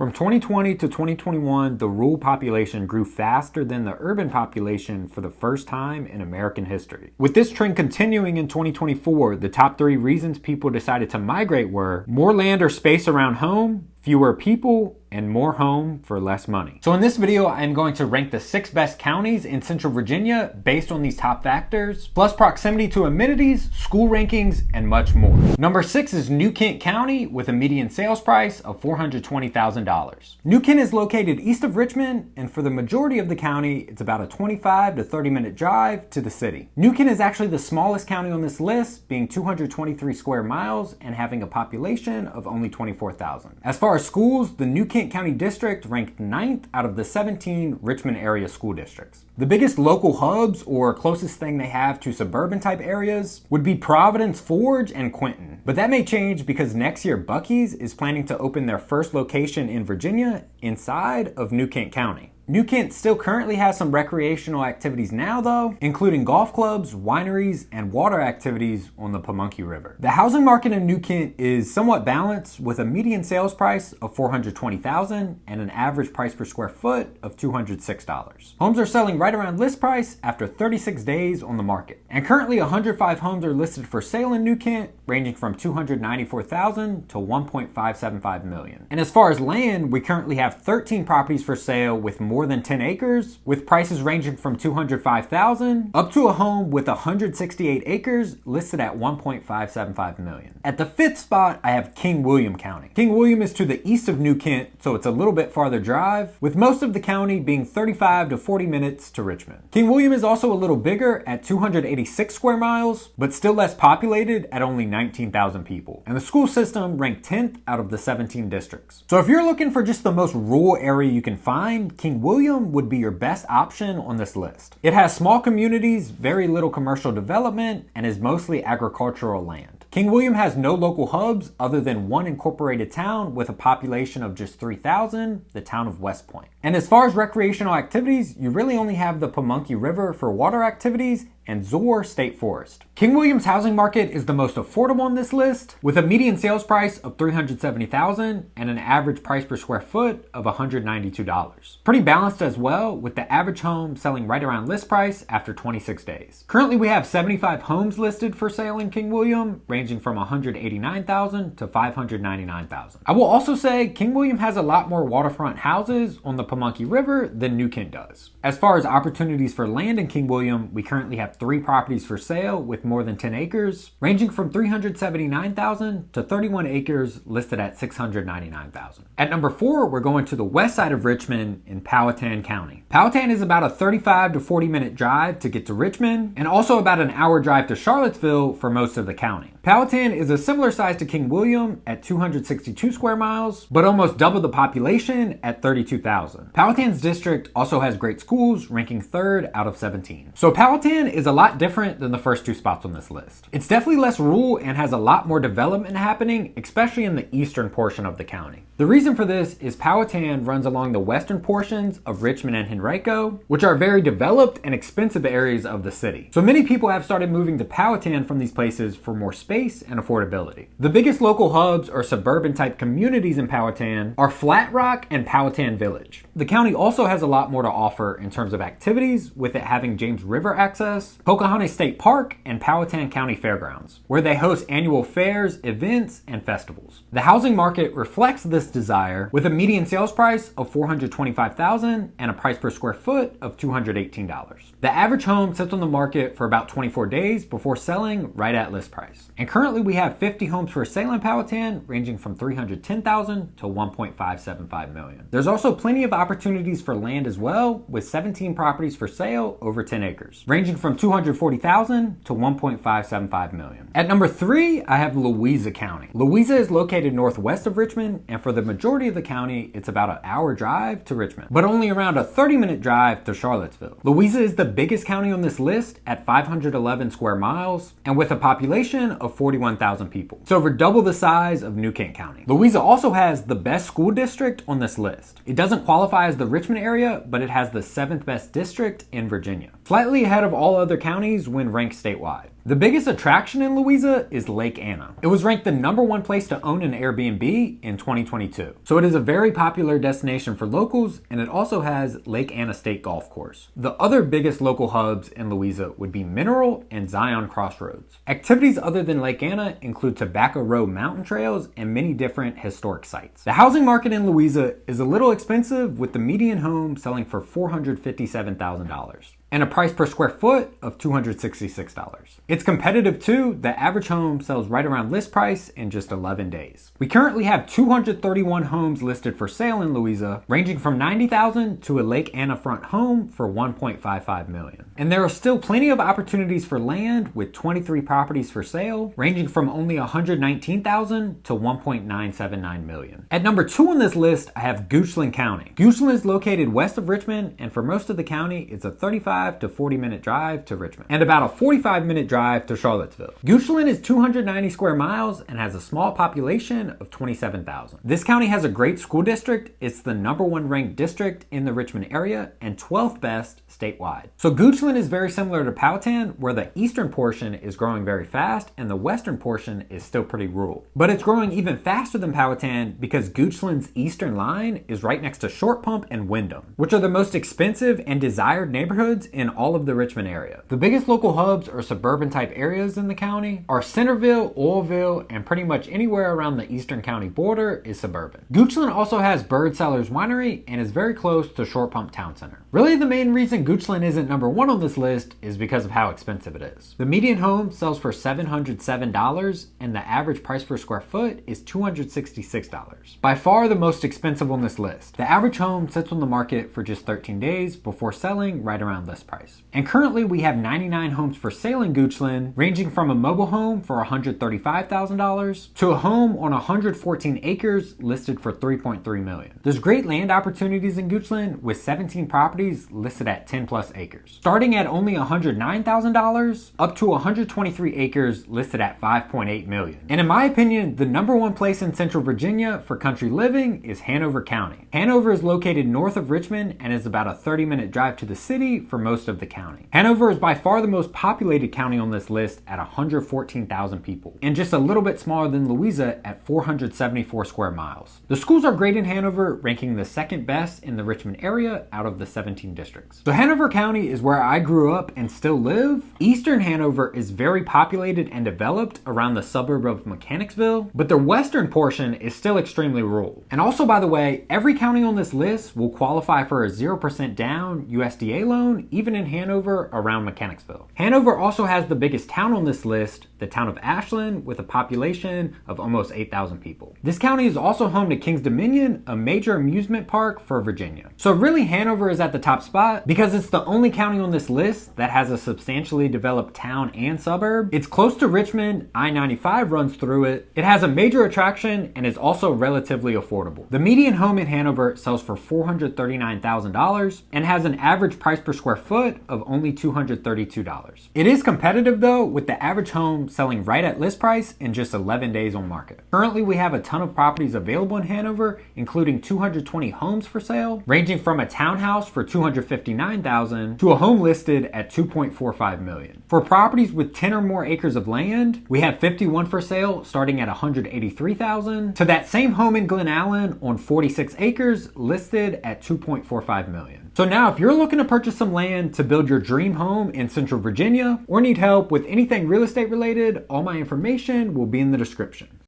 From 2020 to 2021, the rural population grew faster than the urban population for the first time in American history. With this trend continuing in 2024, the top 3 reasons people decided to migrate were more land or space around home, fewer people, and more home for less money. So in this video, I'm going to rank the 6 best counties in Central Virginia based on these top factors, plus proximity to amenities, school rankings, and much more. Number 6 is New Kent County with a median sales price of $420,000. New Kent is located east of Richmond, and for the majority of the county, it's about a 25 to 30 minute drive to the city. New Kent is actually the smallest county on this list, being 223 square miles and having a population of only 24,000. As far as schools, the New Kent County District ranked 9th out of the 17 Richmond area school districts. The biggest local hubs, or closest thing they have to suburban type areas, would be Providence, Forge, and Quinton. But that may change because next year Buc-ee's is planning to open their first location in Virginia inside of New Kent County. New Kent still currently has some recreational activities now though, including golf clubs, wineries, and water activities on the Pamunkey River. The housing market in New Kent is somewhat balanced with a median sales price of $420,000 and an average price per square foot of $206. Homes are selling right around list price after 36 days on the market. And currently 105 homes are listed for sale in New Kent, ranging from $294,000 to $1.575 million. And as far as land, we currently have 13 properties for sale with more than 10 acres, with prices ranging from $205,000 up to a home with 168 acres listed at $1.575 million. At the 5th spot, I have King William County. King William is to the east of New Kent, so it's a little bit farther drive, with most of the county being 35 to 40 minutes to Richmond. King William is also a little bigger at 286 square miles, but still less populated at only 19,000 people. And the school system ranked 10th out of the 17 districts. So if you're looking for just the most rural area you can find, King William would be your best option on this list. It has small communities, very little commercial development, and is mostly agricultural land. King William has no local hubs other than one incorporated town with a population of just 3,000, the town of West Point. And as far as recreational activities, you really only have the Pamunkey River for water activities and Zoar State Forest. King William's housing market is the most affordable on this list, with a median sales price of $370,000 and an average price per square foot of $192. Pretty balanced as well, with the average home selling right around list price after 26 days. Currently we have 75 homes listed for sale in King William, ranging from $189,000 to $599,000. I will also say King William has a lot more waterfront houses on the Pamunkey River than New Kent does. As far as opportunities for land in King William, we currently have 3 properties for sale with more than 10 acres, ranging from $379,000 to 31 acres listed at $699,000. At number 4, we're going to the west side of Richmond in Powhatan County. Powhatan is about a 35 to 40 minute drive to get to Richmond, and also about an hour drive to Charlottesville for most of the county. Powhatan is a similar size to King William at 262 square miles, but almost double the population at 32,000. Powhatan's district also has great schools, ranking 3rd out of 17. So Powhatan is a lot different than the first 2 spots on this list. It's definitely less rural and has a lot more development happening, especially in the eastern portion of the county. The reason for this is Powhatan runs along the western portions of Richmond and Henrico, which are very developed and expensive areas of the city. So many people have started moving to Powhatan from these places for more space and affordability. The biggest local hubs or suburban type communities in Powhatan are Flat Rock and Powhatan Village. The county also has a lot more to offer in terms of activities, with it having James River access, Pocahontas State Park, and Powhatan County Fairgrounds, where they host annual fairs, events, and festivals. The housing market reflects this desire, with a median sales price of $425,000 and a price per square foot of $218. The average home sits on the market for about 24 days before selling right at list price. And currently we have 50 homes for sale in Powhatan, ranging from $310,000 to $1.575 million. There's also plenty of opportunities for land as well, with 17 properties for sale over 10 acres, ranging from $240,000 to $1.575 million. At number 3, I have Louisa County. Louisa is located northwest of Richmond, and for the majority of the county, it's about an hour drive to Richmond, but only around a 30-minute drive to Charlottesville. Louisa is the biggest county on this list at 511 square miles, and with a population of 41,000 people. It's over double the size of New Kent County. Louisa also has the best school district on this list. It doesn't qualify as the Richmond area, but it has the 7th best district in Virginia, slightly ahead of all other counties when ranked statewide. The biggest attraction in Louisa is Lake Anna. It was ranked the #1 place to own an Airbnb in 2022. So it is a very popular destination for locals, and it also has Lake Anna State Golf Course. The other biggest local hubs in Louisa would be Mineral and Zion Crossroads. Activities other than Lake Anna include Tobacco Road mountain trails and many different historic sites. The housing market in Louisa is a little expensive, with the median home selling for $457,000. And a price per square foot of $266. It's competitive too. The average home sells right around list price in just 11 days. We currently have 231 homes listed for sale in Louisa, ranging from $90,000 to a Lake Anna front home for $1.55 million. And there are still plenty of opportunities for land, with 23 properties for sale, ranging from only $119,000 to $1.979 million. At number 2 on this list, I have Goochland County. Goochland is located west of Richmond, and for most of the county, it's a 35 to 40-minute drive to Richmond, and about a 45-minute drive to Charlottesville. Goochland is 290 square miles and has a small population of 27,000. This county has a great school district. It's the #1 ranked district in the Richmond area and 12th best statewide. So Goochland is very similar to Powhatan, where the eastern portion is growing very fast and the western portion is still pretty rural. But it's growing even faster than Powhatan because Goochland's eastern line is right next to Short Pump and Wyndham, which are the most expensive and desired neighborhoods in all of the Richmond area. The biggest local hubs or suburban type areas in the county are Centerville, Oilville, and pretty much anywhere around the eastern county border is suburban. Goochland also has Bird Cellars Winery and is very close to Short Pump Town Center. Really, the main reason Goochland isn't #1 on this list is because of how expensive it is. The median home sells for $707 and the average price per square foot is $266. By far the most expensive on this list. The average home sits on the market for just 13 days before selling right around list price. And currently we have 99 homes for sale in Goochland, ranging from a mobile home for $135,000 to a home on 114 acres listed for $3.3 million. There's great land opportunities in Goochland with 17 properties listed at 10 plus acres. Starting at only $109,000 up to 123 acres listed at $5.8 million. And in my opinion, the #1 place in Central Virginia for country living is Hanover County. Hanover is located north of Richmond and is about a 30-minute drive to the city for most of the county. Hanover is by far the most populated county on this list at 114,000 people, and just a little bit smaller than Louisa at 474 square miles. The schools are great in Hanover, ranking the 2nd best in the Richmond area out of the 17 districts. So Hanover County is where I grew up and still live. Eastern Hanover is very populated and developed around the suburb of Mechanicsville, but the western portion is still extremely rural. And also, by the way, every county on this list will qualify for a 0% down USDA loan, even in Hanover around Mechanicsville. Hanover also has the biggest town on this list, the town of Ashland, with a population of almost 8,000 people. This county is also home to Kings Dominion, a major amusement park for Virginia. So really, Hanover is at the top spot because it's the only county on this list that has a substantially developed town and suburb. It's close to Richmond, I-95 runs through it. It has a major attraction and is also relatively affordable. The median home in Hanover sells for $439,000 and has an average price per square foot of only $232. It is competitive though, with the average home selling right at list price in just 11 days on market. Currently, we have a ton of properties available in Hanover, including 220 homes for sale, ranging from a townhouse for $259,000 to a home listed at $2.45 million. For properties with 10 or more acres of land, we have 51 for sale starting at $183,000 to that same home in Glen Allen on 46 acres listed at $2.45 million. So now if you're looking to purchase some land to build your dream home in Central Virginia or need help with anything real estate related, all my information will be in the description.